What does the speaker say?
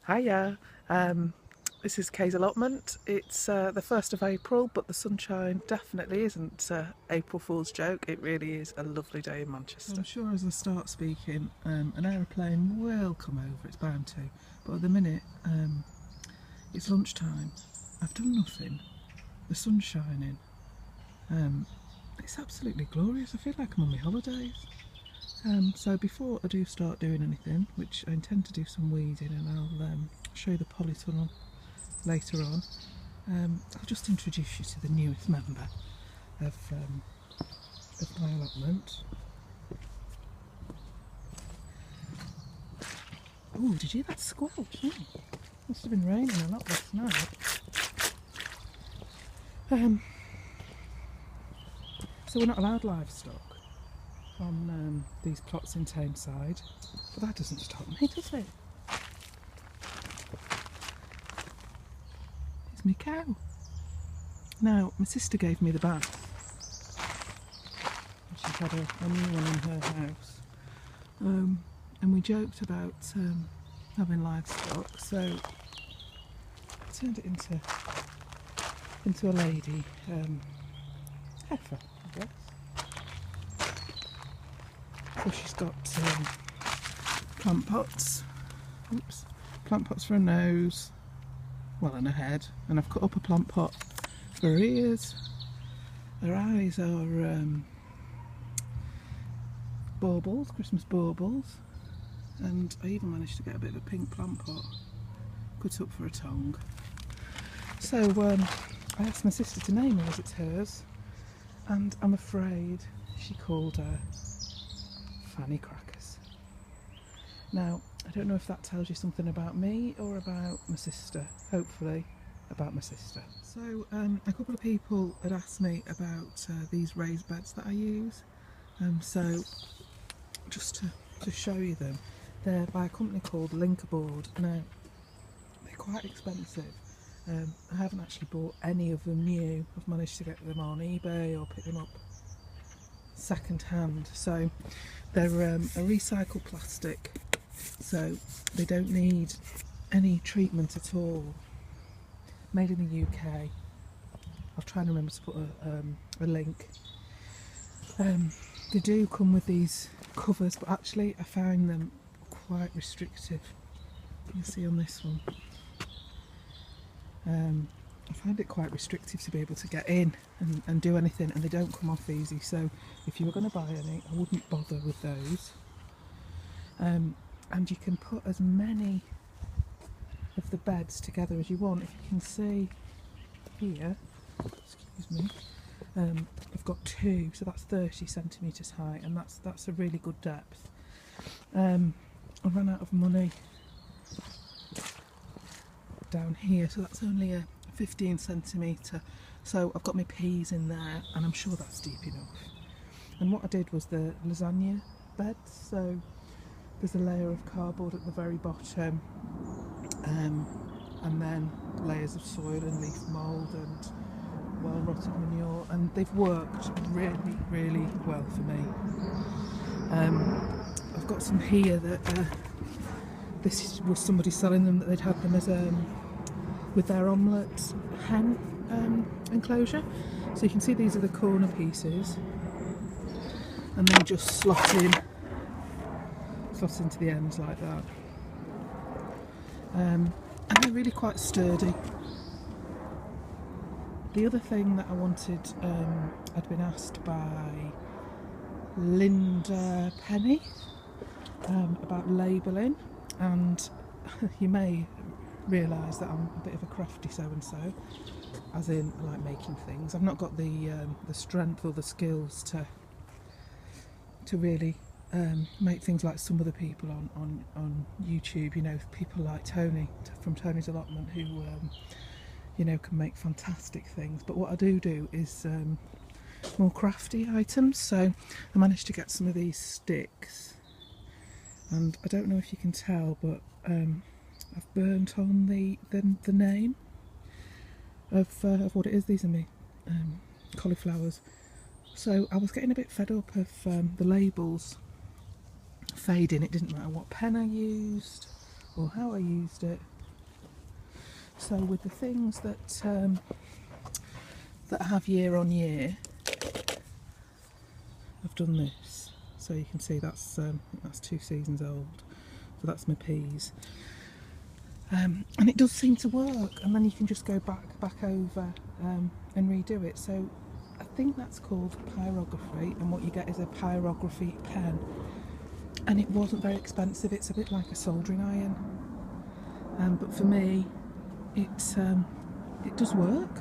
Hiya, this is Kay's allotment. It's the 1st of April, but the sunshine definitely isn't April Fool's joke. It really is a lovely day in Manchester. I'm sure as I start speaking, an aeroplane will come over, it's bound to. But at the minute, it's lunchtime. I've done nothing. The sun's shining. It's absolutely glorious. I feel like I'm on my holidays. So before I do start doing anything, which I intend to do some weeding, and I'll show you the polytunnel later on, I'll just introduce you to the newest member of my allotment. Oh, did you hear that squelch? Oh, must have been raining a lot last night. So we're not allowed livestock on these plots in Tameside, but that doesn't stop me, does it? It's my cow. Now, my sister gave me the bath. She's had a new one in her house, and we joked about having livestock, so I turned it into a lady heifer, I guess. So she's got plant pots, plant pots for her nose, well, and her head, and I've cut up a plant pot for her ears. Her eyes are baubles, Christmas baubles, and I even managed to get a bit of a pink plant pot cut up for her tongue. So I asked my sister to name her as it's hers, and I'm afraid she called her Fanny Crackers. Now, I don't know if that tells you something about me or about my sister. Hopefully about my sister. So a couple of people had asked me about these raised beds that I use, so just to show you them, they're by a company called Linkerboard. Now, they're quite expensive. I haven't actually bought any of them new. I've managed to get them on eBay or pick them up second hand. So they're a recycled plastic, so they don't need any treatment at all. Made in the UK. I'll try and remember to put a link. They do come with these covers, but actually I found them quite restrictive. You can see on this one. I find it quite restrictive to be able to get in and do anything, and they don't come off easy, so if you were going to buy any, I wouldn't bother with those. And you can put as many of the beds together as you want. If you can see here, excuse me, I've got two, so that's 30 centimetres high, and that's a really good depth. I ran out of money down here, so that's only a 15 centimetre, so I've got my peas in there, and I'm sure that's deep enough. And what I did was the lasagna beds, so there's a layer of cardboard at the very bottom, and then layers of soil and leaf mould and well rotted manure, and they've worked really, really well for me. I've got some here that this was somebody selling them, that they'd had them as with their omelette hen enclosure. So you can see these are the corner pieces, and then just slot into the ends like that. And they're really quite sturdy. The other thing that I wanted, I'd been asked by Linda Penny about labelling, and you may realise that I'm a bit of a crafty so-and-so, as in I like making things. I've not got the strength or the skills to really make things like some of the people on YouTube, you know, people like Tony from Tony's Allotment, who you know, can make fantastic things. But what I do is more crafty items. So I managed to get some of these sticks, and I don't know if you can tell, but I've burnt on the name of what it is. These are my cauliflowers. So I was getting a bit fed up of the labels fading. It didn't matter what pen I used or how I used it, So with the things that that have year on year, I've done this. So you can see that's 2 seasons old. So that's my peas. And it does seem to work, and then you can just go back over and redo it. So I think that's called pyrography, and what you get is a pyrography pen, and it wasn't very expensive. It's a bit like a soldering iron, but for me it does work.